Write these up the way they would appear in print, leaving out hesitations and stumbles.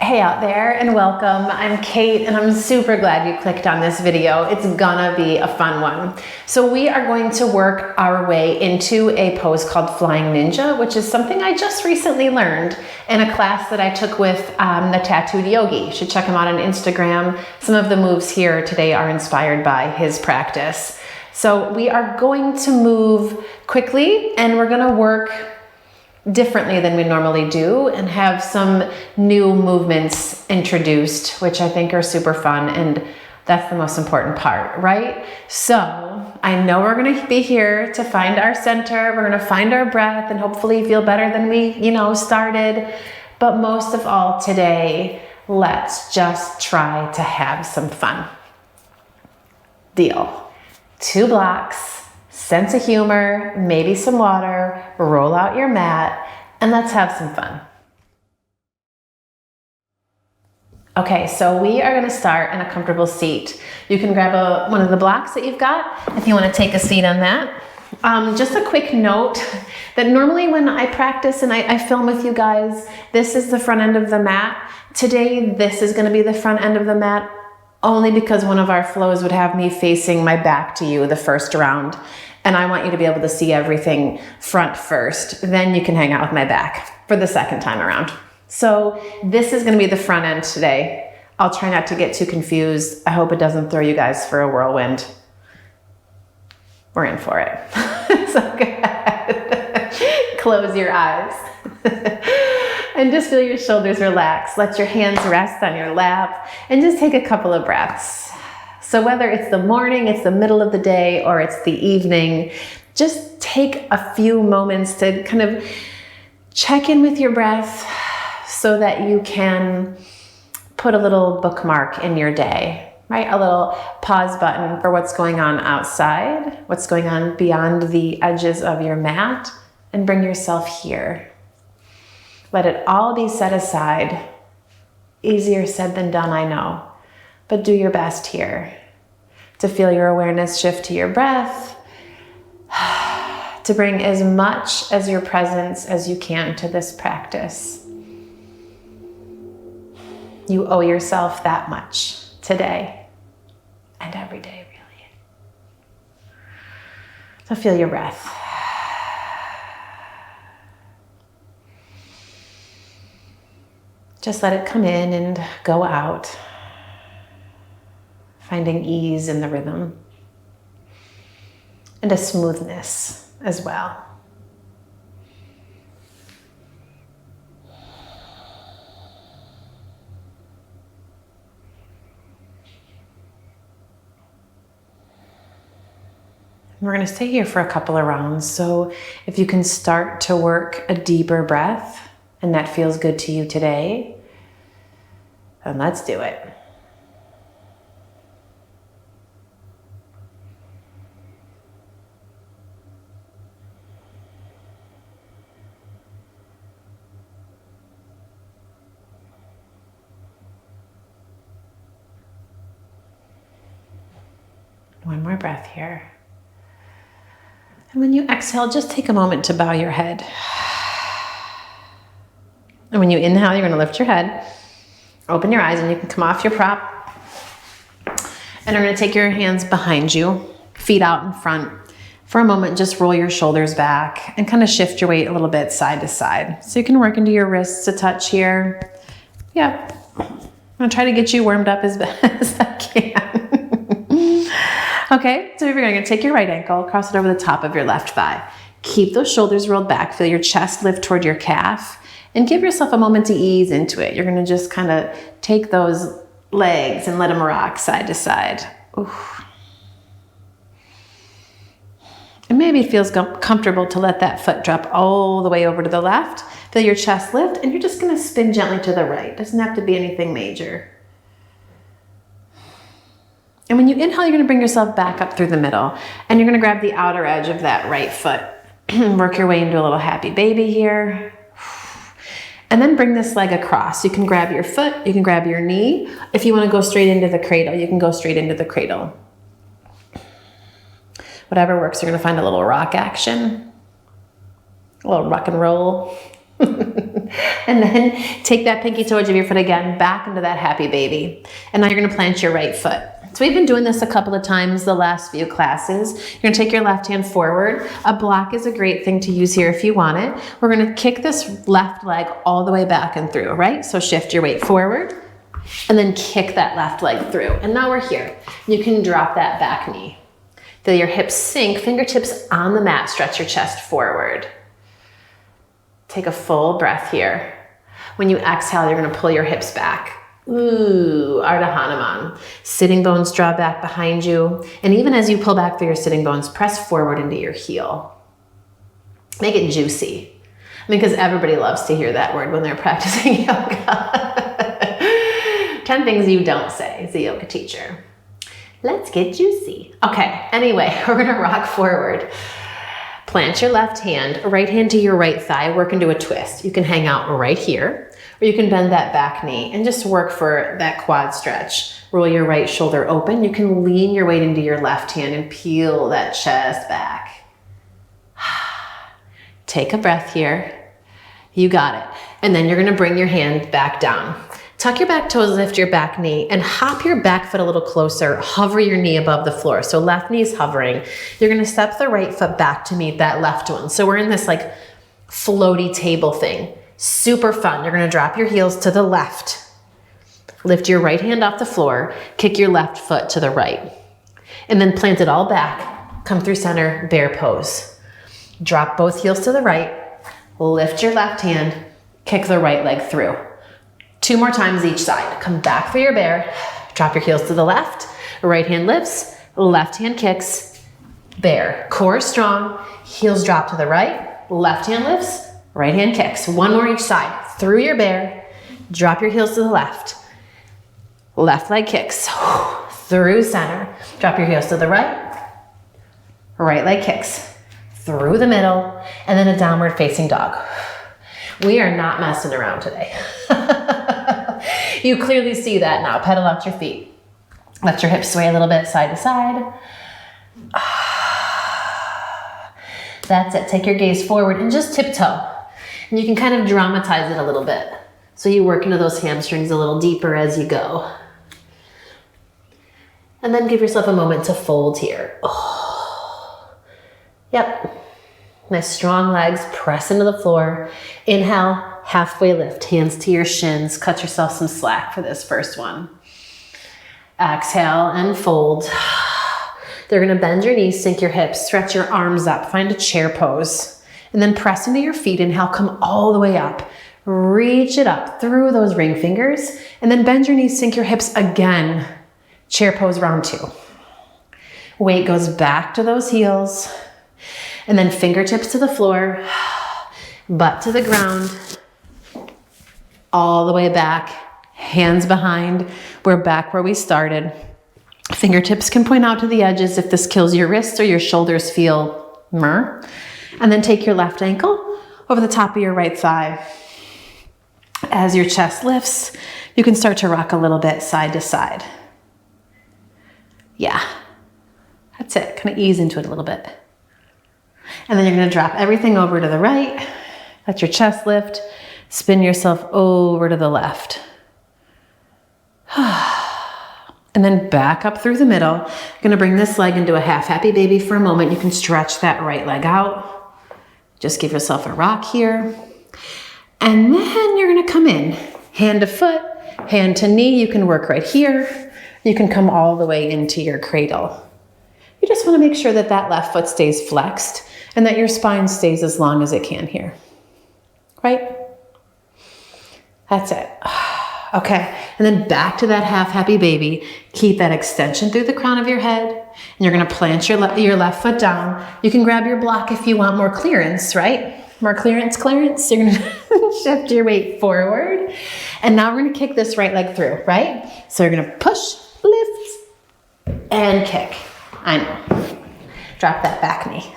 Hey out there and welcome. I'm Kate and I'm super glad you clicked on this video. It's gonna be a fun one. So we are going to work our way into a pose called Flying Ninja, which is something I just recently learned in a class that I took with the Tattooed Yogi. You should check him out on Instagram. Some of the moves here today are inspired by his practice. So we are going to move quickly and we're gonna work differently than we normally do and have some new movements introduced, which I think are super fun, and that's the most important part, right? So I know we're gonna be here to find our center, we're gonna find our breath and hopefully feel better than we, started. But most of all today, let's just try to have some fun. Deal. 2 blocks. Sense of humor, maybe some water, roll out your mat, and let's have some fun. Okay, so we are gonna start in a comfortable seat. You can grab one of the blocks that you've got if you wanna take a seat on that. Just a quick note that normally when I practice and I film with you guys, this is the front end of the mat. Today, this is gonna be the front end of the mat only because one of our flows would have me facing my back to you the first round. And I want you to be able to see everything front first. Then you can hang out with my back for the second time around. So this is gonna be the front end today. I'll try not to get too confused. I hope it doesn't throw you guys for a whirlwind. We're in for it. So go ahead. Close your eyes. And just feel your shoulders relax. Let your hands rest on your lap and just take a couple of breaths. So whether it's the morning, it's the middle of the day, or it's the evening, just take a few moments to kind of check in with your breath so that you can put a little bookmark in your day, right? A little pause button for what's going on outside, what's going on beyond the edges of your mat, and bring yourself here. Let it all be set aside. Easier said than done, I know. But do your best here to feel your awareness shift to your breath, to bring as much as your presence as you can to this practice. You owe yourself that much today and every day, really. So feel your breath. Just let it come in and go out. Finding ease in the rhythm and a smoothness as well. We're going to stay here for a couple of rounds. So if you can start to work a deeper breath and that feels good to you today, then let's do it. One more breath here. And when you exhale, just take a moment to bow your head. And when you inhale, you're gonna lift your head, open your eyes, and you can come off your prop. And you're gonna take your hands behind you, feet out in front. For a moment, just roll your shoulders back and kind of shift your weight a little bit side to side. So you can work into your wrists a touch here. Yep. I'm gonna try to get you warmed up as best as I can. Okay, so you're gonna take your right ankle, cross it over the top of your left thigh. Keep those shoulders rolled back, feel your chest lift toward your calf, and give yourself a moment to ease into it. You're gonna just kind of take those legs and let them rock side to side. Oof. And maybe it feels comfortable to let that foot drop all the way over to the left. Feel your chest lift, and you're just gonna spin gently to the right. Doesn't have to be anything major. And when you inhale, you're gonna bring yourself back up through the middle, and you're gonna grab the outer edge of that right foot. Work your way into a little happy baby here. And then bring this leg across. You can grab your foot, you can grab your knee. If you wanna go straight into the cradle, you can go straight into the cradle. Whatever works, you're gonna find a little rock action, a little rock and roll. And And then take that pinky toe edge of your foot again, back into that happy baby. And now you're gonna plant your right foot. So we've been doing this a couple of times the last few classes. You're gonna take your left hand forward. A block is a great thing to use here if you want it. We're gonna kick this left leg all the way back and through, right? So shift your weight forward and then kick that left leg through. And now we're here. You can drop that back knee. Feel your hips sink, fingertips on the mat, stretch your chest forward. Take a full breath here. When you exhale, you're gonna pull your hips back. Ooh, Ardha Hanuman. Sitting bones draw back behind you. And even as you pull back through your sitting bones, press forward into your heel. Make it juicy. I mean, because everybody loves to hear that word when they're practicing yoga. 10 things you don't say as a yoga teacher. Let's get juicy. Okay, anyway, we're gonna rock forward. Plant your left hand, right hand to your right thigh, work into a twist. You can hang out right here, or you can bend that back knee and just work for that quad stretch. Roll your right shoulder open. You can lean your weight into your left hand and peel that chest back. Take a breath here. You got it. And then you're gonna bring your hand back down. Tuck your back toes, lift your back knee, and hop your back foot a little closer. Hover your knee above the floor. So left knee is hovering. You're gonna step the right foot back to meet that left one. So we're in this like floaty table thing. Super fun. You're gonna drop your heels to the left. Lift your right hand off the floor. Kick your left foot to the right. And then plant it all back. Come through center, bear pose. Drop both heels to the right. Lift your left hand. Kick the right leg through. 2 more times each side. Come back for your bear. Drop your heels to the left. Right hand lifts, left hand kicks, bear. Core strong, heels drop to the right, left hand lifts, right hand kicks. 1 more each side. Through your bear, drop your heels to the left. Left leg kicks. Through center. Drop your heels to the right. Right leg kicks. Through the middle. And then a downward facing dog. We are not messing around today. You clearly see that now. Pedal out your feet. Let your hips sway a little bit side to side. That's it. Take your gaze forward and just tiptoe. And you can kind of dramatize it a little bit. So you work into those hamstrings a little deeper as you go. And then give yourself a moment to fold here. Yep. Nice strong legs, press into the floor. Inhale, halfway lift, hands to your shins. Cut yourself some slack for this first one. Exhale and fold. They're gonna bend your knees, sink your hips, stretch your arms up, find a chair pose. And then press into your feet. Inhale, come all the way up. Reach it up through those ring fingers. And then bend your knees, sink your hips again. Chair pose round 2. Weight goes back to those heels. And then fingertips to the floor, butt to the ground, all the way back, hands behind. We're back where we started. Fingertips can point out to the edges if this kills your wrists or your shoulders feel meh. And then take your left ankle over the top of your right thigh. As your chest lifts, you can start to rock a little bit side to side. Yeah, that's it. Kind of ease into it a little bit. And then you're gonna drop everything over to the right. Let your chest lift. Spin yourself over to the left. And then back up through the middle. You're gonna bring this leg into a half happy baby for a moment. You can stretch that right leg out. Just give yourself a rock here. And then you're gonna come in. Hand to foot, hand to knee. You can work right here. You can come all the way into your cradle. You just wanna make sure that that left foot stays flexed and that your spine stays as long as it can here, right? That's it. Okay, and then back to that half happy baby. Keep that extension through the crown of your head, and you're gonna plant your left foot down. You can grab your block if you want more clearance, right? More clearance. You're gonna shift your weight forward, and now we're gonna kick this right leg through, right? So you're gonna push, lift, and kick. I know. Drop that back knee.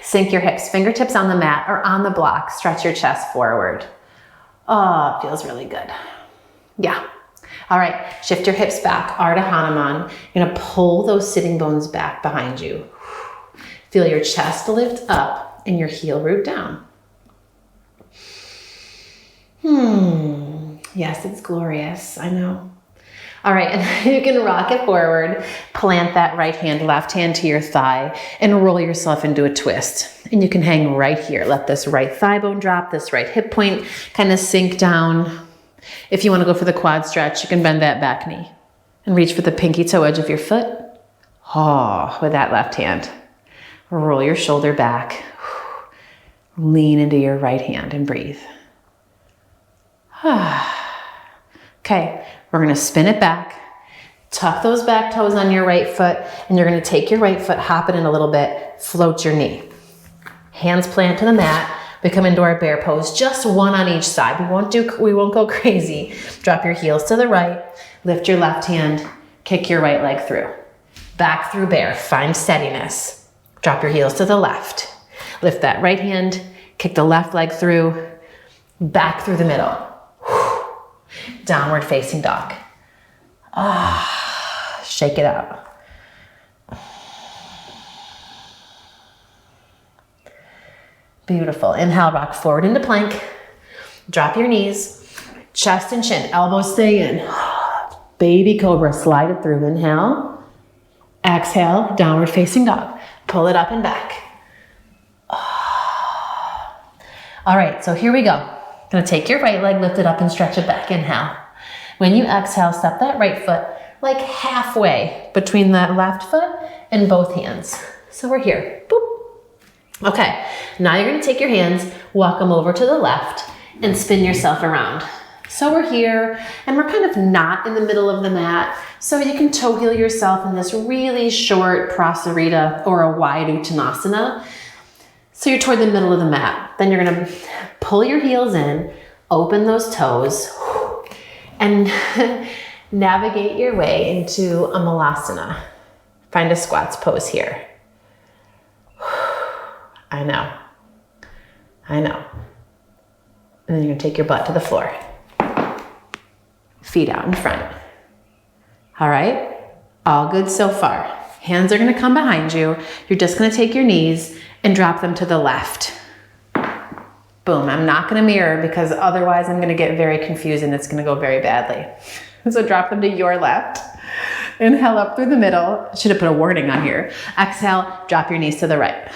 Sink your hips, fingertips on the mat or on the block. Stretch your chest forward. Oh, it feels really good. Yeah. All right, shift your hips back, Ardha Hanuman. You're gonna pull those sitting bones back behind you. Feel your chest lift up and your heel root down. Yes, it's glorious. I know. All right, and you can rock it forward, plant that right hand, left hand to your thigh, and roll yourself into a twist. And you can hang right here. Let this right thigh bone drop, this right hip point kind of sink down. If you want to go for the quad stretch, you can bend that back knee and reach for the pinky toe edge of your foot. Oh, with that left hand. Roll your shoulder back. Lean into your right hand and breathe. Okay, we're gonna spin it back. Tuck those back toes on your right foot, and you're gonna take your right foot, hop it in a little bit, float your knee. Hands plant to the mat. We come into our bear pose, just one on each side. We won't go crazy. Drop your heels to the right, lift your left hand, kick your right leg through. Back through bear, find steadiness. Drop your heels to the left. Lift that right hand, kick the left leg through, back through the middle. Downward facing dog. Shake it out. Beautiful. Inhale, rock forward into plank. Drop your knees, chest and chin, elbows stay in. Baby cobra, slide it through. Inhale. Exhale, downward facing dog. Pull it up and back. All right, so here we go. Gonna take your right leg, lift it up and stretch it back. Inhale. When you exhale, step that right foot like halfway between that left foot and both hands. So we're here. Boop. Okay, now you're gonna take your hands, walk them over to the left and spin yourself around. So we're here and we're kind of not in the middle of the mat. So you can toe heel yourself in this really short prasarita or a wide uttanasana. So you're toward the middle of the mat. Then you're gonna pull your heels in, open those toes, and navigate your way into a malasana. Find a squats pose here. I know. And then you're gonna take your butt to the floor. Feet out in front. All right, all good so far. Hands are gonna come behind you. You're just gonna take your knees and drop them to the left. Boom, I'm not gonna mirror because otherwise I'm gonna get very confused and it's gonna go very badly. So drop them to your left. Inhale up through the middle. Should have put a warning on here. Exhale, drop your knees to the right.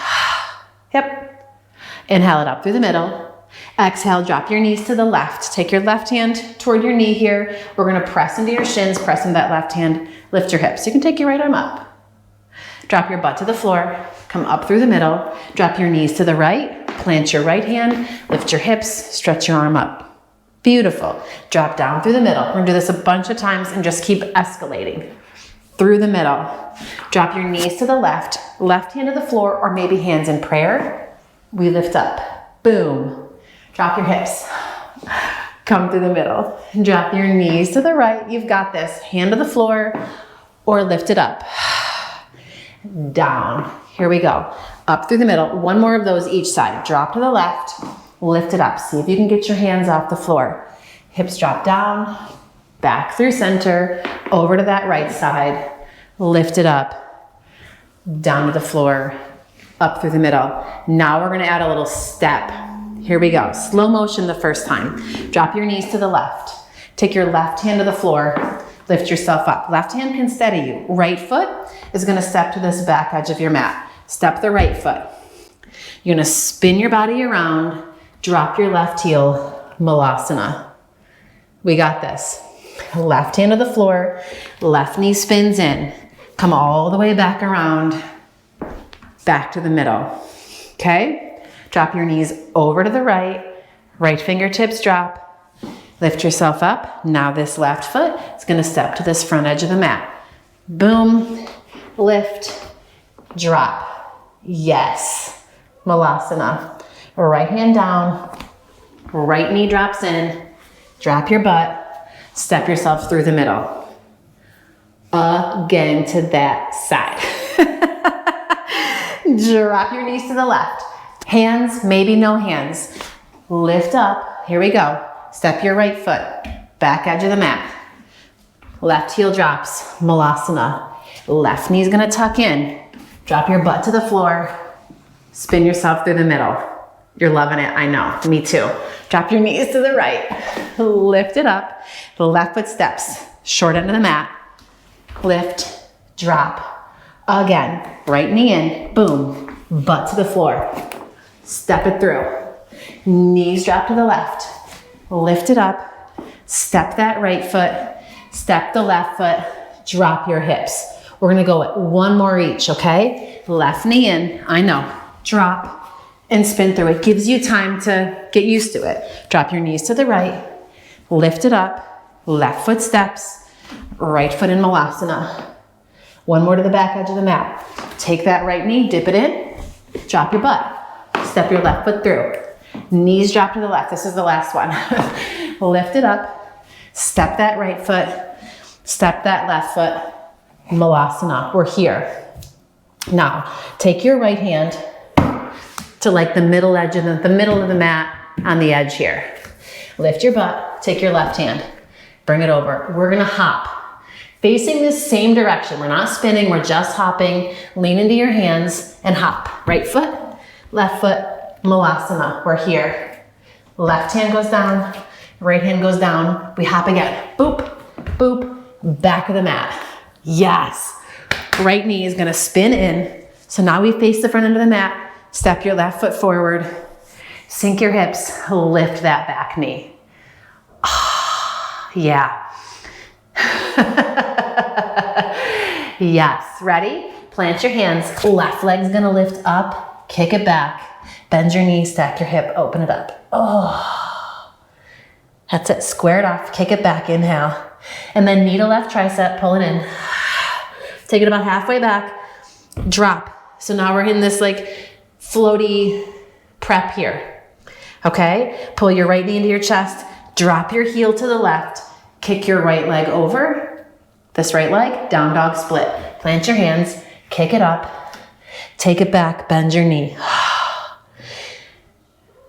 Yep. Inhale it up through the middle. Exhale, drop your knees to the left. Take your left hand toward your knee here. We're gonna press into your shins, press into that left hand, lift your hips. You can take your right arm up. Drop your butt to the floor, come up through the middle, drop your knees to the right, plant your right hand, lift your hips, stretch your arm up. Beautiful. Drop down through the middle. We're gonna do this a bunch of times and just keep escalating. Through the middle. Drop your knees to the left hand to the floor, or maybe hands in prayer. We lift up. Boom. Drop your hips. Come through the middle. Drop your knees to the right. You've got this. Hand to the floor or lift it up. Down. Here we go. Up through the middle. One more of those each side. Drop to the left. Lift it up. See if you can get your hands off the floor. Hips drop down. Back through center. Over to that right side. Lift it up. Down to the floor. Up through the middle. Now we're going to add a little step. Here we go. Slow motion the first time. Drop your knees to the left. Take your left hand to the floor. Lift yourself up. Left hand can steady you. Right foot is going to step to this back edge of your mat. Step the right foot. You're going to spin your body around. Drop your left heel. Malasana. We got this. Left hand to the floor. Left knee spins in. Come all the way back around. Back to the middle. Okay? Drop your knees over to the right. Right fingertips drop. Lift yourself up. Now this left foot is going to step to this front edge of the mat. Boom. Lift. Drop. Yes. Malasana. Right hand down. Right knee drops in. Drop your butt. Step yourself through the middle. Again to that side. Drop your knees to the left. Hands, maybe no hands. Lift up. Here we go. Step your right foot. Back edge of the mat. Left heel drops. Malasana. Left knee's gonna tuck in. Drop your butt to the floor. Spin yourself through the middle. You're loving it, I know, me too. Drop your knees to the right, lift it up, the left foot steps, short end of the mat, lift, drop, again, right knee in, boom, butt to the floor, step it through, knees drop to the left, lift it up, step that right foot, step the left foot, drop your hips. We're gonna go at one more each, okay? Left knee in, I know, drop, and spin through. It gives you time to get used to it. Drop your knees to the right, lift it up, left foot steps, right foot in malasana. One more to the back edge of the mat. Take that right knee, dip it in, drop your butt. Step your left foot through. Knees drop to the left. This is the last one. Lift it up, step that right foot, step that left foot, malasana. We're here. Now, take your right hand to like the middle edge of the middle of the mat on the edge here. Lift your butt, take your left hand, bring it over. We're gonna hop, facing this same direction. We're not spinning, we're just hopping. Lean into your hands and hop. Right foot, left foot, malasana. We're here. Left hand goes down, right hand goes down. We hop again. Boop, boop, back of the mat. Yes. Right knee is gonna spin in. So now we face the front end of the mat. Step your left foot forward, sink your hips, lift that back knee. Oh, yeah. Yes, ready? Plant your hands, left leg's gonna lift up, kick it back, bend your knee, stack your hip, open it up. Oh, that's it, square it off, kick it back, inhale. And then knee to left tricep, pull it in. Take it about halfway back, drop. So now we're in this like floaty prep here, okay? Pull your right knee into your chest, drop your heel to the left, kick your right leg over, this right leg, down dog split. Plant your hands, kick it up, take it back, bend your knee.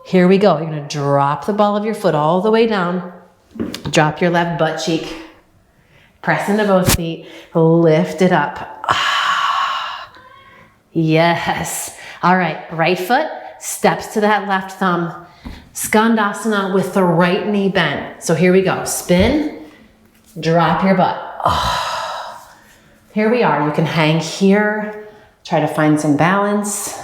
Here we go, you're gonna drop the ball of your foot all the way down, drop your left butt cheek, press into both feet, lift it up. Yes. All right, right foot steps to that left thumb. Skandasana with the right knee bent. So here we go. Spin, drop your butt. Oh. Here we are. You can hang here. Try to find some balance.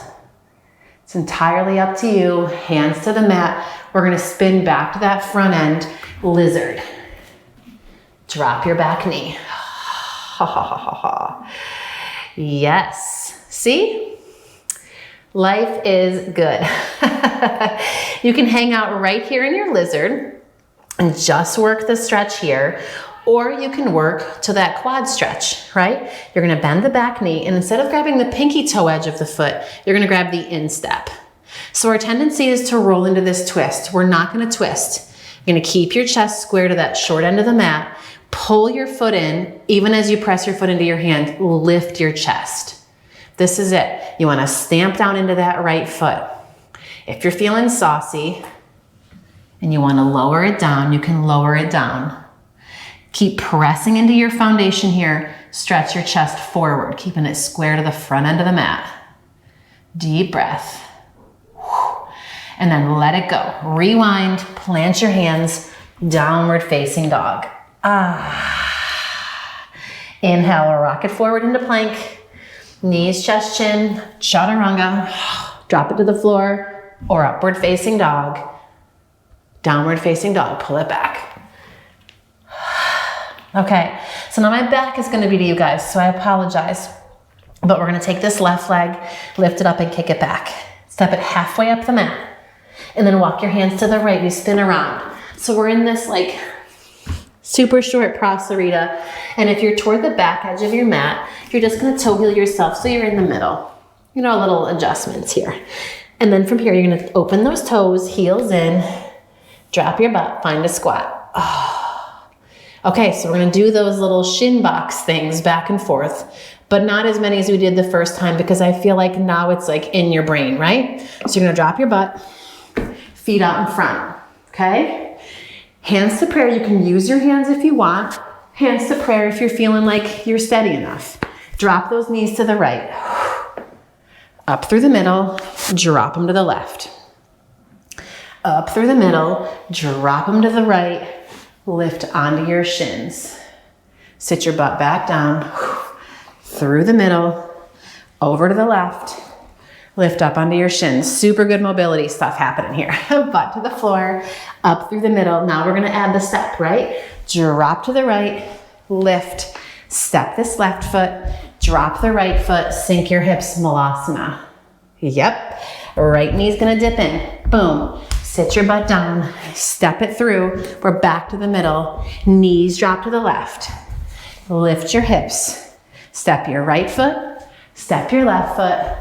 It's entirely up to you. Hands to the mat. We're gonna spin back to that front end. Lizard. Drop your back knee. Ha ha ha ha ha. Yes. See? Life is good. You can hang out right here in your lizard and just work the stretch here, or you can work to that quad stretch, right? You're gonna bend the back knee, and instead of grabbing the pinky toe edge of the foot, you're gonna grab the instep. So our tendency is to roll into this twist. We're not gonna twist. You're gonna keep your chest square to that short end of the mat, pull your foot in, even as you press your foot into your hand, lift your chest. This is it. You want to stamp down into that right foot. If you're feeling saucy and you want to lower it down, you can lower it down. Keep pressing into your foundation here. Stretch your chest forward, keeping it square to the front end of the mat. Deep breath. And then let it go. Rewind, plant your hands, downward facing dog. Inhale, rock it forward into plank. Knees, chest, chin, chaturanga. Drop it to the floor or upward facing dog. Downward facing dog, pull it back. Okay, so now my back is gonna be to you guys, so I apologize. But we're gonna take this left leg, lift it up and kick it back. Step it halfway up the mat. And then walk your hands to the right, we spin around. So we're in this like super short prasarita. And if you're toward the back edge of your mat, you're just gonna toe heel yourself so you're in the middle. You know, little adjustments here. And then from here, you're gonna open those toes, heels in, drop your butt, find a squat. Oh. Okay, so we're gonna do those little shin box things back and forth, but not as many as we did the first time because I feel like now it's like in your brain, right? So you're gonna drop your butt, feet out in front, okay? Hands to prayer, you can use your hands if you want. Hands to prayer if you're feeling like you're steady enough. Drop those knees to the right. Up through the middle, drop them to the left. up through the middle, drop them to the right, lift onto your shins. Sit your butt back down, through the middle, over to the left, lift up onto your shins. Super good mobility stuff happening here. Butt to the floor, up through the middle. Now we're gonna add the step, right? Drop to the right, lift, step this left foot, drop the right foot, sink your hips, malasana. Yep, right knee's gonna dip in, boom. Sit your butt down, step it through. We're back to the middle, knees drop to the left. Lift your hips, step your right foot, step your left foot,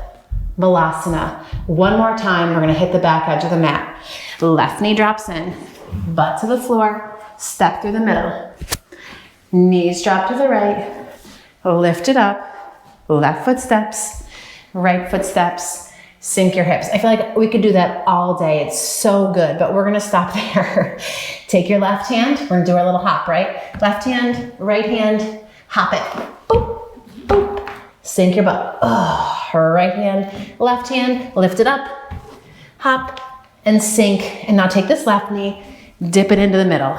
malasana. One more time, we're gonna hit the back edge of the mat. Left knee drops in, butt to the floor, step through the middle. Knees drop to the right, lift it up, left foot steps, right foot steps, sink your hips. I feel like we could do that all day. It's so good, but we're gonna stop there. Take your left hand, we're gonna do our little hop, right? Left hand, right hand, hop it. Boop, boop. Sink your butt. Oh, right hand, left hand, lift it up, hop, and sink. And now take this left knee, dip it into the middle.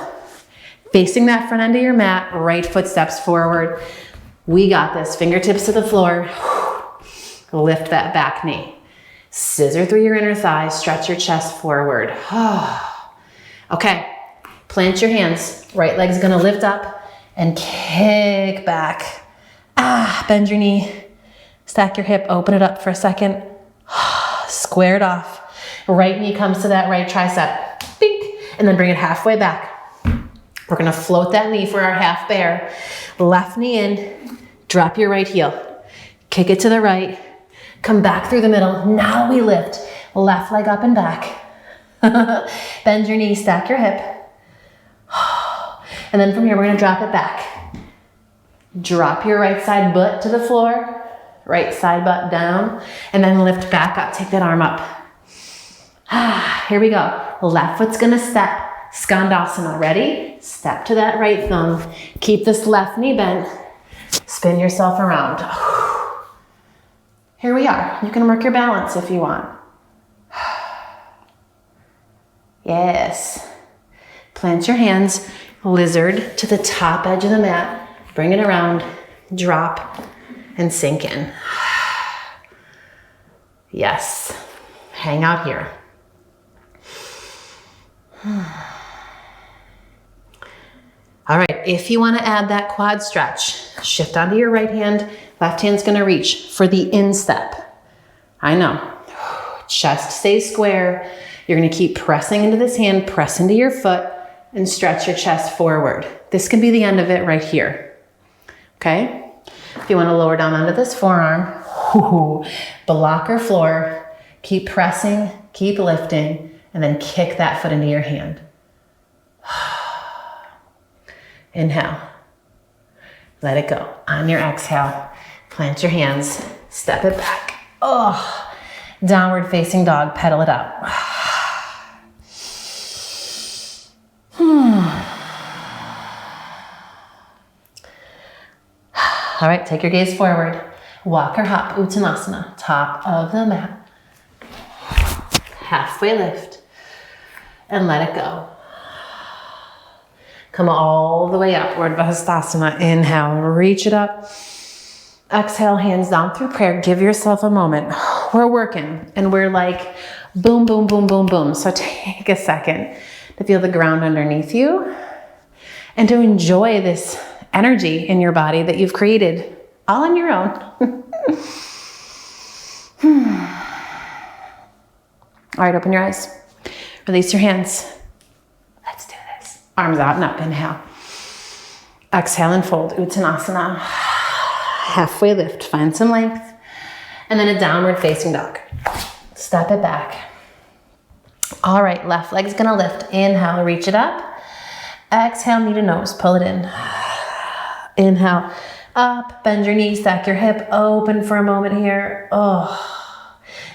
Facing that front end of your mat, right foot steps forward. We got this. Fingertips to the floor. Lift that back knee. Scissor through your inner thighs, stretch your chest forward. Okay, plant your hands. Right leg's gonna lift up and kick back. Bend your knee, stack your hip, open it up for a second. Square it off. Right knee comes to that right tricep. Bink, and then bring it halfway back. We're gonna float that knee for our half bear. Left knee in, drop your right heel. Kick it to the right. Come back through the middle. Now we lift. Left leg up and back. Bend your knee, stack your hip. And then from here, we're gonna drop it back. Drop your right side butt to the floor. Right side butt down. And then lift back up, take that arm up. Here we go. Left foot's gonna step. Skandasana, ready? Step to that right thumb. Keep this left knee bent. Spin yourself around. Here we are. You can work your balance if you want. Yes. Plant your hands, lizard to the top edge of the mat. Bring it around, drop, and sink in. Yes. Hang out here. All right, if you want to add that quad stretch, shift onto your right hand. Left hand's gonna reach for the instep. I know. Chest stays square. You're gonna keep pressing into this hand, press into your foot, and stretch your chest forward. This can be the end of it right here. Okay? If you wanna lower down onto this forearm, blocker floor, keep pressing, keep lifting, and then kick that foot into your hand. Inhale. Let it go. On your exhale, plant your hands, step it back. Oh, downward facing dog, pedal it out. All right, take your gaze forward. Walk or hop, Uttanasana, top of the mat. Halfway lift, and let it go. Come all the way up, Urdhva Hastasana. Inhale, reach it up. Exhale, hands down through prayer. Give yourself a moment. We're working, and we're like boom, boom, boom, boom, boom. So take a second to feel the ground underneath you and to enjoy this energy in your body that you've created all on your own. All right, open your eyes. Release your hands. Let's do this. Arms out and up. Inhale. Exhale and fold. Uttanasana. Halfway lift. Find some length. And then a downward facing dog. Step it back. All right, left leg's gonna lift. Inhale, reach it up. Exhale, knee to nose. Pull it in. Inhale, up. Bend your knees, stack your hip. Open for a moment here. Oh.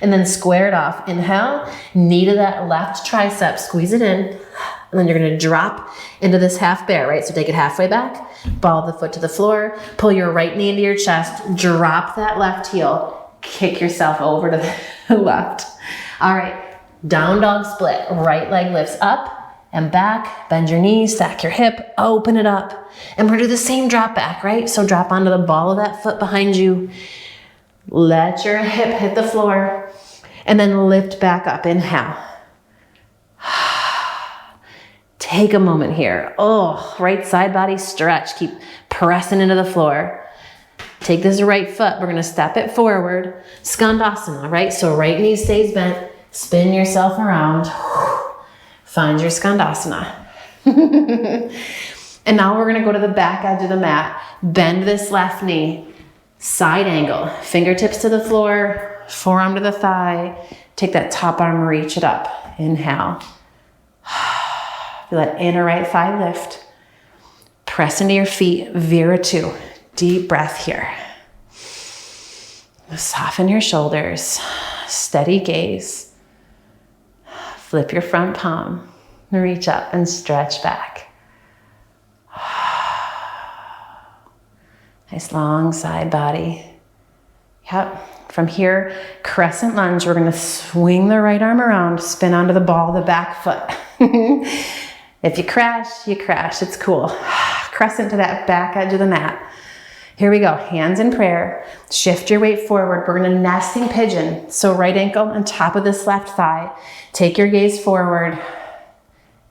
And then square it off. Inhale, knee to that left tricep, squeeze it in. And then you're gonna drop into this half bear, right? So take it halfway back, ball the foot to the floor, pull your right knee into your chest, drop that left heel, kick yourself over to the left. All right, Down dog split. Right leg lifts up and back. Bend your knees, stack your hip, open it up. And we're gonna do the same drop back, right? So drop onto the ball of that foot behind you. Let your hip hit the floor. And then lift back up. Inhale. Take a moment here. Oh, right side body stretch. Keep pressing into the floor. Take this right foot. We're going to step it forward. Skandasana, right? So right knee stays bent. Spin yourself around. Find your Skandasana. And now we're going to go to the back edge of the mat. Bend this left knee. Side angle. Fingertips to the floor. Forearm to the thigh. Take that top arm, reach it up. Inhale. Feel that inner right thigh lift. Press into your feet, Vira 2. Deep breath here. Soften your shoulders. Steady gaze. Flip your front palm. Reach up and stretch back. Nice long side body. Yep. From here, crescent lunge. We're going to swing the right arm around, spin onto the ball of the back foot. If you crash, you crash. It's cool. Crescent to that back edge of the mat. Here we go. Hands in prayer. Shift your weight forward. We're going to nesting pigeon. So right ankle on top of this left thigh. Take your gaze forward.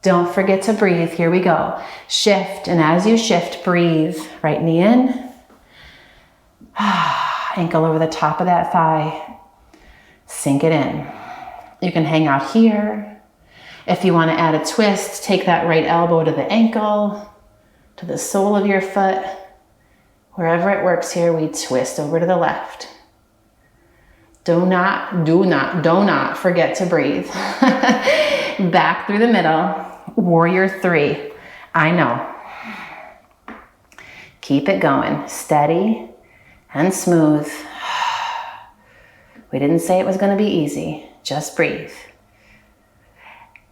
Don't forget to breathe. Here we go. Shift. And as you shift, breathe. Right knee in. Ankle over the top of that thigh. Sink it in. You can hang out here. If you want to add a twist, take that right elbow to the ankle, to the sole of your foot. Wherever it works here, we twist over to the left. Do not forget to breathe. Back through the middle. Warrior 3. I know. Keep it going. Steady and smooth. We didn't say it was going to be easy. Just breathe.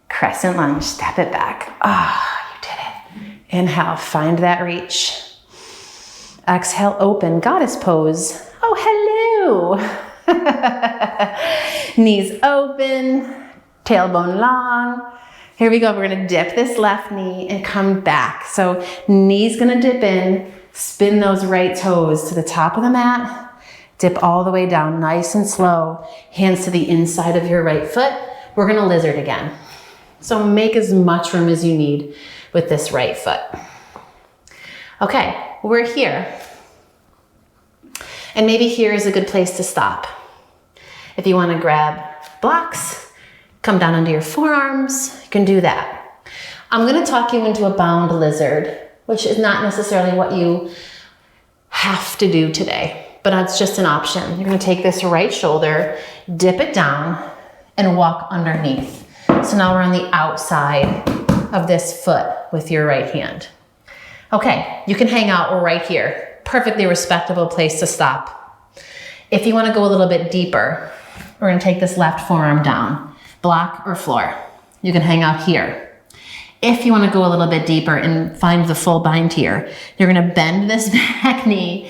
Crescent lunge, step it back. Ah, you did it. Inhale, find that reach. Exhale, open, goddess pose. Oh, hello. Knees open, tailbone long. Here we go, we're gonna dip this left knee and come back. So knee's gonna dip in, spin those right toes to the top of the mat, dip all the way down, nice and slow. Hands to the inside of your right foot. We're gonna lizard again. So make as much room as you need with this right foot. Okay, we're here. And maybe here is a good place to stop. If you want to grab blocks, come down onto your forearms, you can do that. I'm going to talk you into a bound lizard, which is not necessarily what you have to do today, but that's just an option. You're going to take this right shoulder, dip it down, and walk underneath. So now we're on the outside of this foot with your right hand. Okay, you can hang out right here. Perfectly respectable place to stop. If you want to go a little bit deeper, we're going to take this left forearm down, block or floor. You can hang out here. If you want to go a little bit deeper and find the full bind here, you're going to bend this back knee,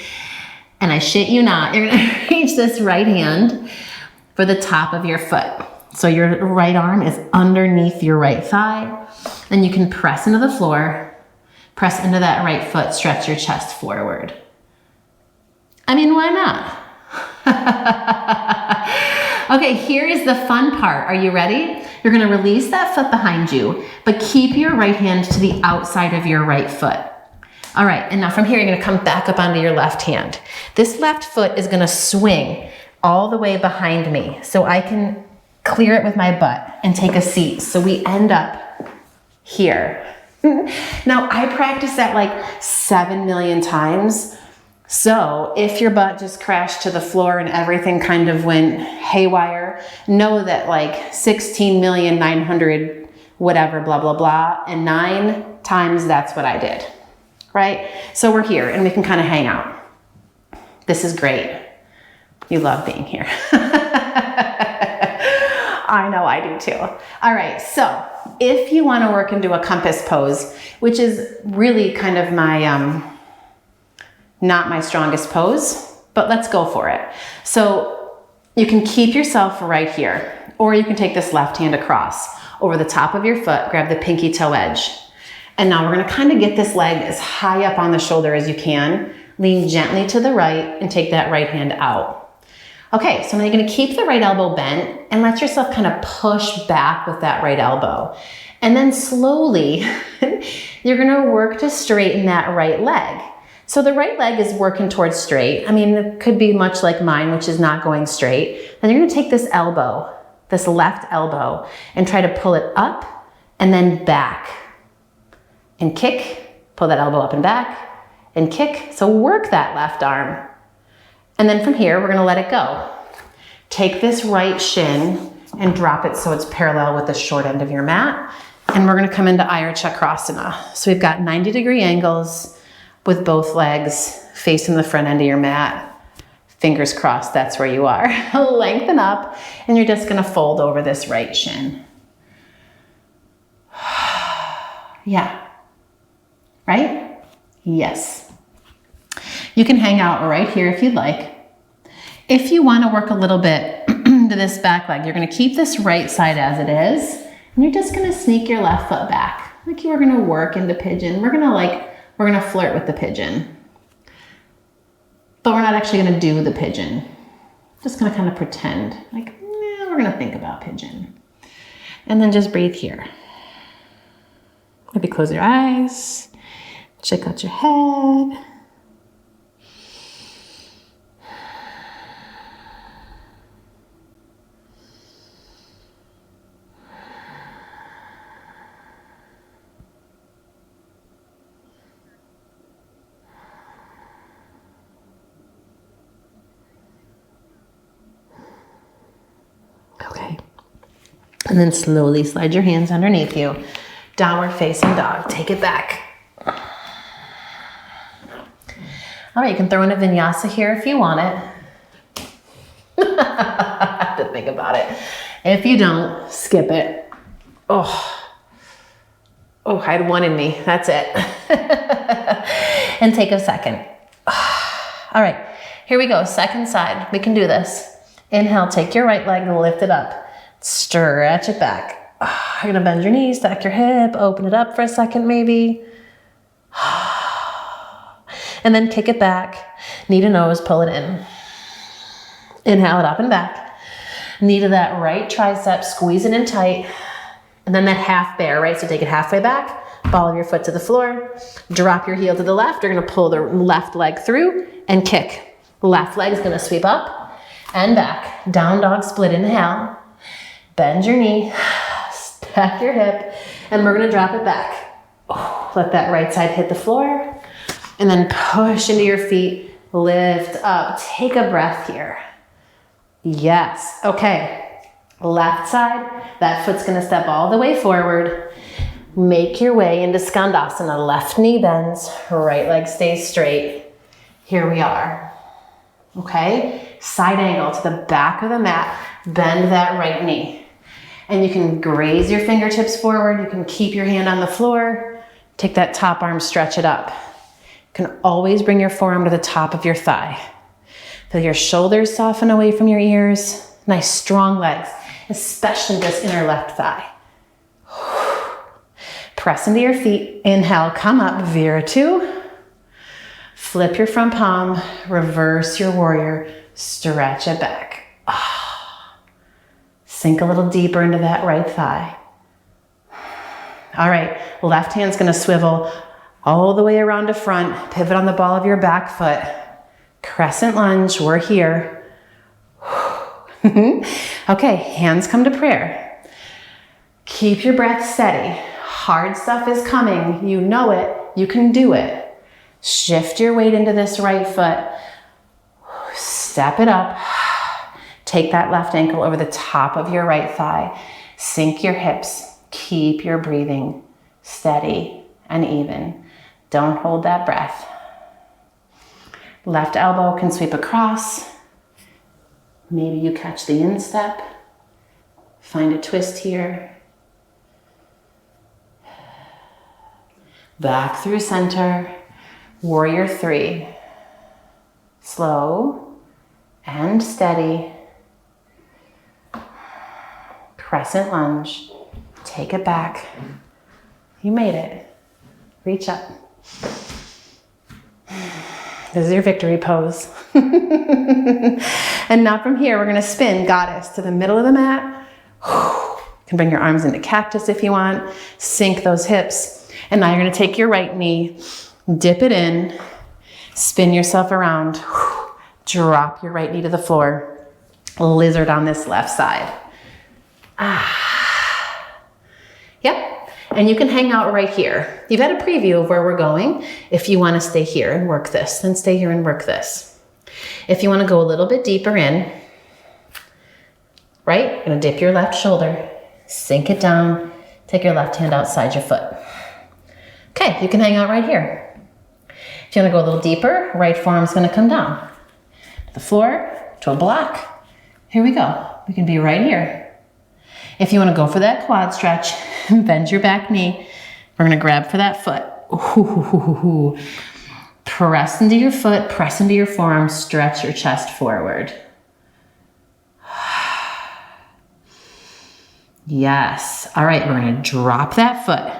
and I shit you not, you're going to reach this right hand for the top of your foot. So your right arm is underneath your right thigh. Then you can press into the floor, press into that right foot, stretch your chest forward. I mean, why not? Okay, here is the fun part. Are you ready? You're gonna release that foot behind you, but keep your right hand to the outside of your right foot. All right, and now from here, you're gonna come back up onto your left hand. This left foot is gonna swing all the way behind me so I can clear it with my butt and take a seat. So we end up here. Now, I practice that like 7 million times. So if your butt just crashed to the floor and everything kind of went haywire, know that like 16,900,000 whatever, blah, blah, blah, and 9 times that's what I did, right? So we're here and we can kind of hang out. This is great. You love being here. I know I do too. All right, so if you want to work into a compass pose, which is really kind of my, not my strongest pose, but let's go for it. So You can keep yourself right here, or you can take this left hand across over the top of your foot, grab the pinky toe edge. And now we're gonna kind of get this leg as high up on the shoulder as you can. Lean gently to the right and take that right hand out. Okay, so now you're gonna keep the right elbow bent and let yourself kind of push back with that right elbow. And then slowly, you're gonna work to straighten that right leg. So the right leg is working towards straight. I mean, it could be much like mine, which is not going straight. Then you're gonna take this elbow, this left elbow, and try to pull it up and then back. And kick, pull that elbow up and back, and kick. So work that left arm. And then from here, we're gonna let it go. Take this right shin and drop it so it's parallel with the short end of your mat. And we're gonna come into Ira Chakrasana. So we've got 90-degree angles with both legs facing the front end of your mat. Fingers crossed, that's where you are. Lengthen up, and you're just gonna fold over this right shin. Yeah. Right? Yes. You can hang out right here if you'd like. If you want to work a little bit to this back leg, you're going to keep this right side as it is, and you're just going to sneak your left foot back. Like you were going to work into pigeon. We're going to flirt with the pigeon. But we're not actually going to do the pigeon. Just going to kind of pretend like, we're going to think about pigeon. And then just breathe here. Maybe close your eyes. Check out your head. Okay. And then slowly slide your hands underneath you. Downward facing dog. Take it back. All right, you can throw in a vinyasa here if you want it. I have to think about it. If you don't, skip it. Oh, I had one in me. That's it. And take a second. All right, here we go. Second side. We can do this. Inhale, take your right leg and lift it up. Stretch it back. You're gonna bend your knees, stack your hip, open it up for a second maybe. And then kick it back. Knee to nose, pull it in. Inhale it up and back. Knee to that right tricep, squeeze it in tight. And then that half bear, right? So take it halfway back, ball of your foot to the floor, drop your heel to the left. You're gonna pull the left leg through and kick. Left leg is gonna sweep up and back. Down dog split, inhale. Bend your knee, stack your hip, and we're gonna drop it back. Let that right side hit the floor. And then push into your feet, lift up, take a breath here. Yes, okay. Left side, that foot's gonna step all the way forward. Make your way into Skandasana. Left knee bends, right leg stays straight. Here we are. Okay, side angle to the back of the mat, bend that right knee. And you can graze your fingertips forward, you can keep your hand on the floor, take that top arm, stretch it up. You can always bring your forearm to the top of your thigh. Feel your shoulders soften away from your ears. Nice strong legs, especially this inner left thigh. Press into your feet. Inhale, come up, Viratu. Flip your front palm, reverse your warrior, stretch it back. Sink a little deeper into that right thigh. All right, left hand's gonna swivel all the way around to front, pivot on the ball of your back foot. Crescent lunge, we're here. Okay, hands come to prayer. Keep your breath steady. Hard stuff is coming. You know it, you can do it. Shift your weight into this right foot. Step it up. Take that left ankle over the top of your right thigh. Sink your hips. Keep your breathing steady and even. Don't hold that breath. Left elbow can sweep across. Maybe you catch the instep. Find a twist here. Back through center. Warrior three. Slow and steady. crescent lunge. Take it back. You made it. Reach up. This is your victory pose. And now from here, we're gonna spin goddess to the middle of the mat. You can bring your arms into cactus if you want. Sink those hips. And now you're gonna take your right knee, dip it in, spin yourself around, drop your right knee to the floor, lizard on this left side. Yep. And you can hang out right here. You've had a preview of where we're going. If you want to stay here and work this, then stay here and work this. If you want to go a little bit deeper in, right? You're going to dip your left shoulder, sink it down, take your left hand outside your foot. Okay, you can hang out right here. If you want to go a little deeper, right forearm's going to come down to the floor, to a block. Here we go. We can be right here. If you want to go for that quad stretch, bend your back knee. We're going to grab for that foot. Ooh. Press into your foot, press into your forearm, stretch your chest forward. Yes. All right, we're going to drop that foot.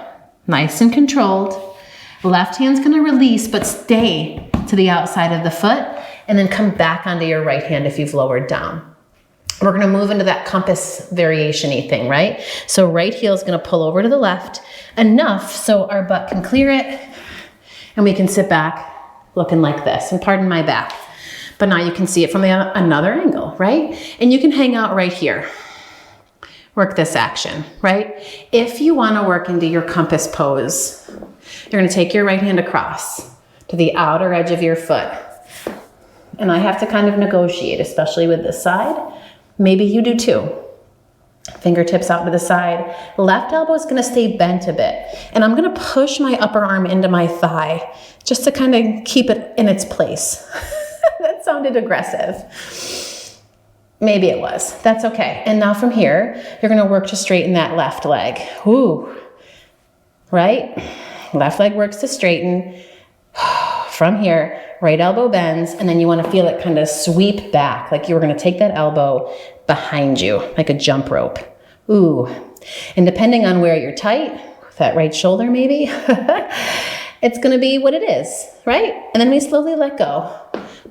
Nice and controlled. Left hand's going to release, but stay to the outside of the foot, and then come back onto your right hand if you've lowered down. We're going to move into that compass variation-y thing, right? So right heel is going to pull over to the left enough so our butt can clear it, and we can sit back looking like this. And pardon my back, but now you can see it from another angle, right? And you can hang out right here. Work this action, right? If you want to work into your compass pose, you're going to take your right hand across to the outer edge of your foot. And I have to kind of negotiate, especially with this side. Maybe you do too. Fingertips out to the side. Left elbow is going to stay bent a bit. And I'm going to push my upper arm into my thigh just to kind of keep it in its place. That sounded aggressive. Maybe it was. That's okay. And now from here, you're going to work to straighten that left leg. Ooh. Right? Left leg works to straighten. From here, right elbow bends, and then you want to feel it kind of sweep back, like you were going to take that elbow behind you, like a jump rope. Ooh. And depending on where you're tight, that right shoulder maybe, it's going to be what it is, right? And then we slowly let go.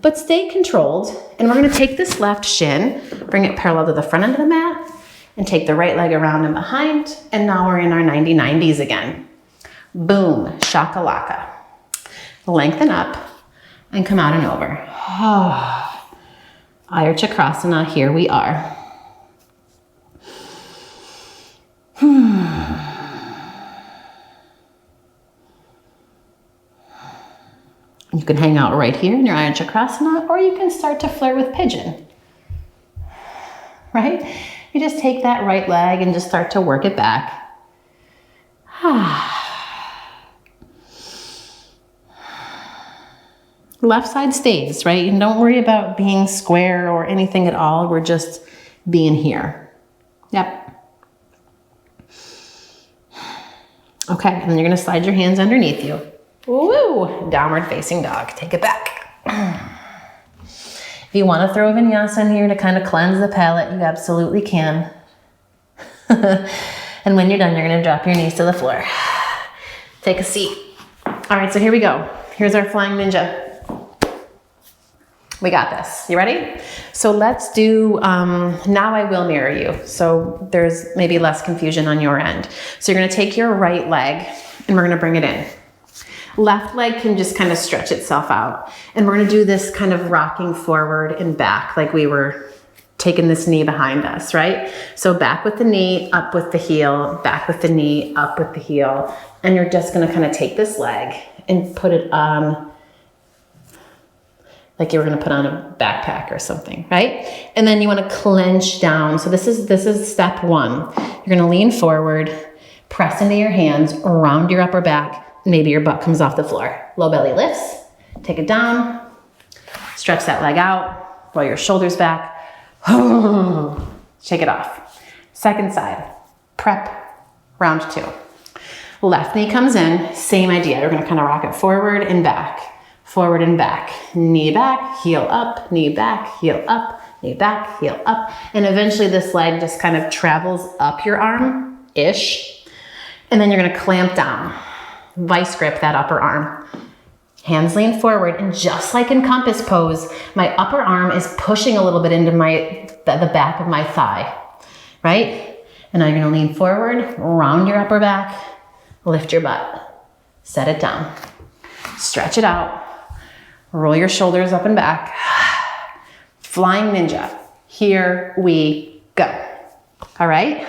But stay controlled, and we're going to take this left shin, bring it parallel to the front end of the mat, and take the right leg around and behind, and now we're in our 90-90s again. Boom, shakalaka. Lengthen up and come out and over. Aya Chakrasana, here we are. You can hang out right here in your Aya Chakrasana, or you can start to flirt with pigeon. Right? You just take that right leg and just start to work it back. Left side stays, right? And don't worry about being square or anything at all. We're just being here. Yep. Okay, and then you're gonna slide your hands underneath you. Woo! Downward facing dog. Take it back. If you want to throw a vinyasa in here to kind of cleanse the palate, you absolutely can. And when you're done, you're gonna drop your knees to the floor. Take a seat. All right, so here we go. Here's our flying ninja. We got this. You ready? So let's do, now I will mirror you. So there's maybe less confusion on your end. So you're gonna take your right leg and we're gonna bring it in. Left leg can just kind of stretch itself out. And we're gonna do this kind of rocking forward and back like we were taking this knee behind us, right? So back with the knee, up with the heel, back with the knee, up with the heel. And you're just gonna kind of take this leg and put it on like you were gonna put on a backpack or something, right? And then you wanna clench down. So this is step one. You're gonna lean forward, press into your hands around your upper back, maybe your butt comes off the floor. Low belly lifts, take it down, stretch that leg out, roll your shoulders back, shake it off. Second side, prep, round two. Left knee comes in, same idea. We're gonna kind of rock it forward and back, knee back, heel up, knee back, heel up, knee back, heel up, and eventually this leg just kind of travels up your arm-ish, and then you're gonna clamp down, vice grip that upper arm. Hands lean forward, and just like in compass pose, my upper arm is pushing a little bit into the back of my thigh, right? And now you're gonna lean forward, round your upper back, lift your butt, set it down, stretch it out, roll your shoulders up and back. Flying ninja, here we go. All right?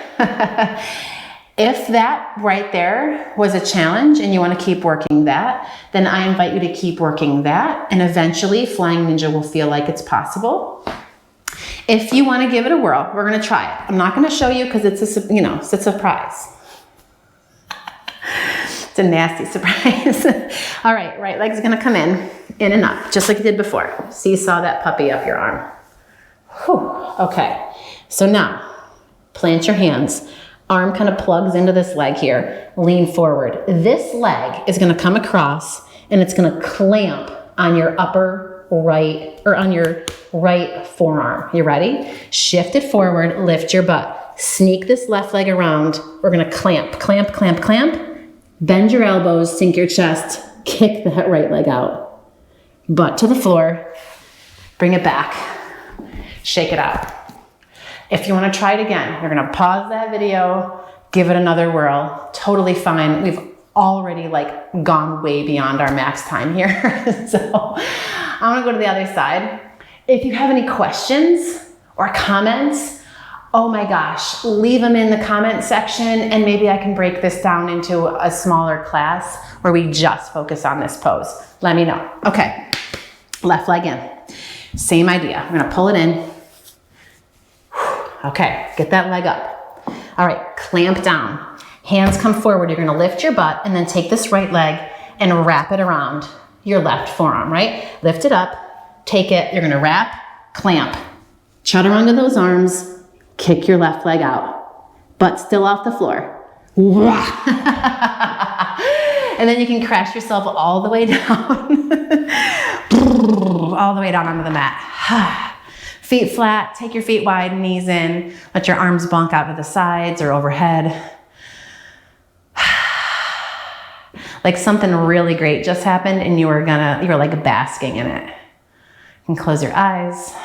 If that right there was a challenge and you want to keep working that, then I invite you to keep working that, and eventually Flying Ninja will feel like it's possible. If you want to give it a whirl, we're going to try it. I'm not going to show you because it's a surprise. It's a nasty surprise. All right, right leg's going to come in and up, just like you did before. Seesaw that puppy up your arm. Whew. Okay, so now plant your hands. Arm kind of plugs into this leg here. Lean forward. This leg is going to come across and it's going to clamp on your upper right, or on your right forearm. You ready? Shift it forward, lift your butt. Sneak this left leg around. We're going to clamp, clamp, clamp, clamp. Bend your elbows, sink your chest, kick that right leg out. Butt to the floor. Bring it back. Shake it out. If you want to try it again, you're going to pause that video, give it another whirl. Totally fine. We've already gone way beyond our max time here. So I'm going to go to the other side. If you have any questions or comments, oh my gosh, leave them in the comment section, and maybe I can break this down into a smaller class where we just focus on this pose. Let me know. Okay, left leg in. Same idea. I'm going to pull it in. Okay, get that leg up. All right, clamp down. Hands come forward. You're gonna lift your butt and then take this right leg and wrap it around your left forearm, right? Lift it up, take it, you're gonna wrap, clamp. Chutter onto those arms, kick your left leg out. Butt still off the floor. And then you can crash yourself all the way down. All the way down onto the mat. Feet flat, take your feet wide, knees in, let your arms bunk out to the sides or overhead. Like something really great just happened and you were like basking in it. You can close your eyes.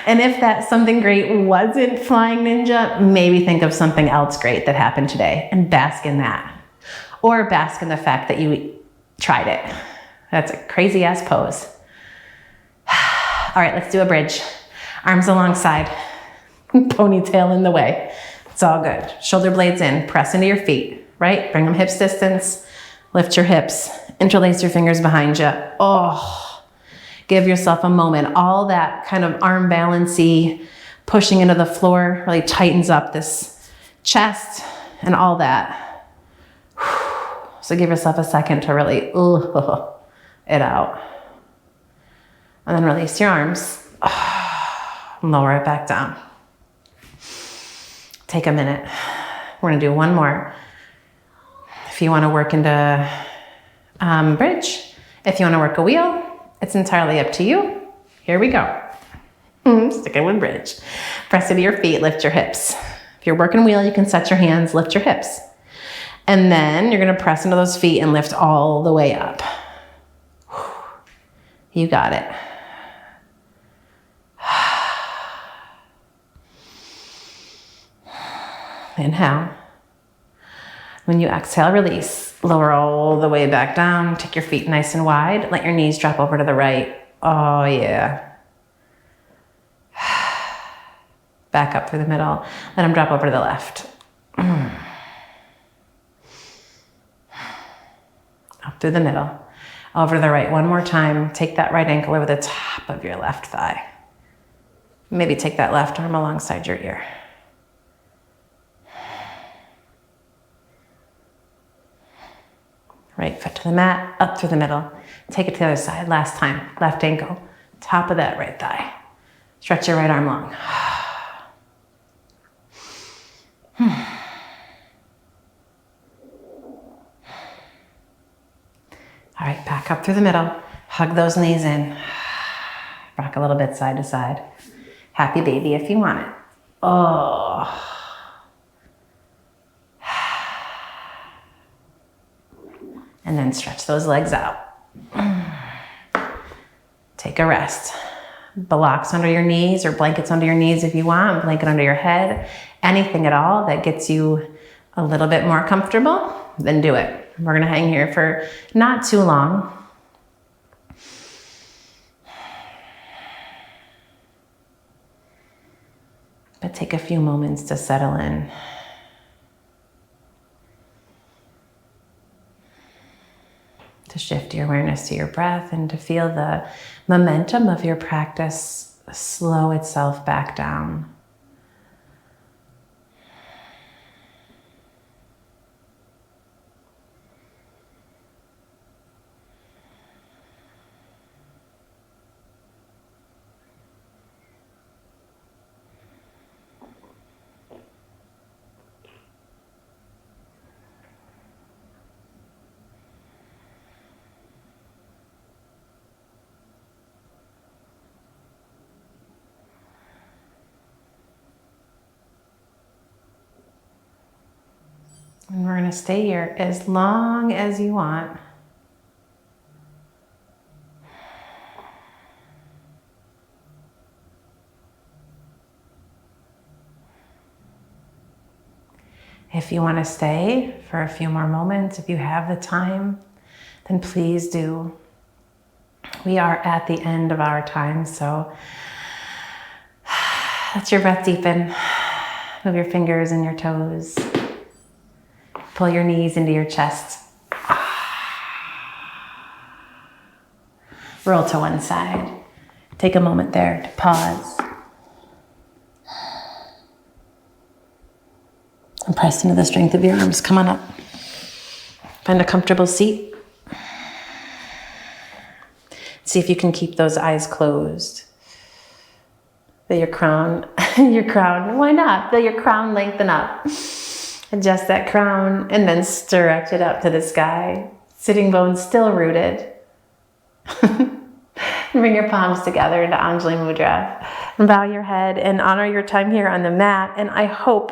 And if that something great wasn't Flying Ninja, maybe think of something else great that happened today and bask in that. Or bask in the fact that you tried it. That's a crazy ass pose. All right, let's do a bridge. Arms alongside, ponytail in the way. It's all good. Shoulder blades in, press into your feet, right? Bring them hips distance, lift your hips, interlace your fingers behind you. Oh, give yourself a moment. All that kind of arm balancy, pushing into the floor really tightens up this chest and all that. So give yourself a second to really it out. And then release your arms. Lower it back down. Take a minute. We're gonna do one more. If you wanna work into bridge, if you wanna work a wheel, it's entirely up to you. Here we go. Sticking with bridge. Press into your feet, lift your hips. If you're working wheel, you can set your hands, lift your hips. And then you're gonna press into those feet and lift all the way up. You got it. Inhale. When you exhale, release. Lower all the way back down. Take your feet nice and wide. Let your knees drop over to the right. Oh yeah. Back up through the middle. Let them drop over to the left. Up through the middle. Over to the right one more time. Take that right ankle over the top of your left thigh. Maybe take that left arm alongside your ear. Right foot to the mat, up through the middle. Take it to the other side. Last time. Left ankle, top of that right thigh. Stretch your right arm long. All right, back up through the middle. Hug those knees in. a little bit side to side. Happy baby if you want it. Oh. And then stretch those legs out. Take a rest. Blocks under your knees or blankets under your knees if you want, blanket under your head, anything at all that gets you a little bit more comfortable, then do it. We're gonna hang here for not too long. But take a few moments to settle in. To shift your awareness to your breath and to feel the momentum of your practice slow itself back down. And we're going to stay here as long as you want. If you want to stay for a few more moments, if you have the time, then please do. We are at the end of our time, so let your breath deepen. Move your fingers and your toes. Pull your knees into your chest. Roll to one side. Take a moment there to pause. And press into the strength of your arms. Come on up. Find a comfortable seat. See if you can keep those eyes closed. Feel your crown, why not? Feel your crown lengthen up. Adjust that crown and then stretch it up to the sky. Sitting bones still rooted. Bring your palms together into Anjali Mudra. And bow your head and honor your time here on the mat. And I hope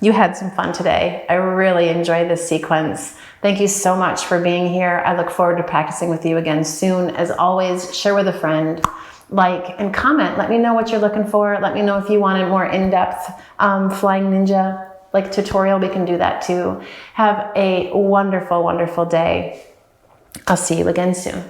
you had some fun today. I really enjoyed this sequence. Thank you so much for being here. I look forward to practicing with you again soon. As always, share with a friend. Like and comment. Let me know what you're looking for. Let me know if you want a more in-depth flying ninja like tutorial. We can do that too. Have a wonderful, wonderful day. I'll see you again soon.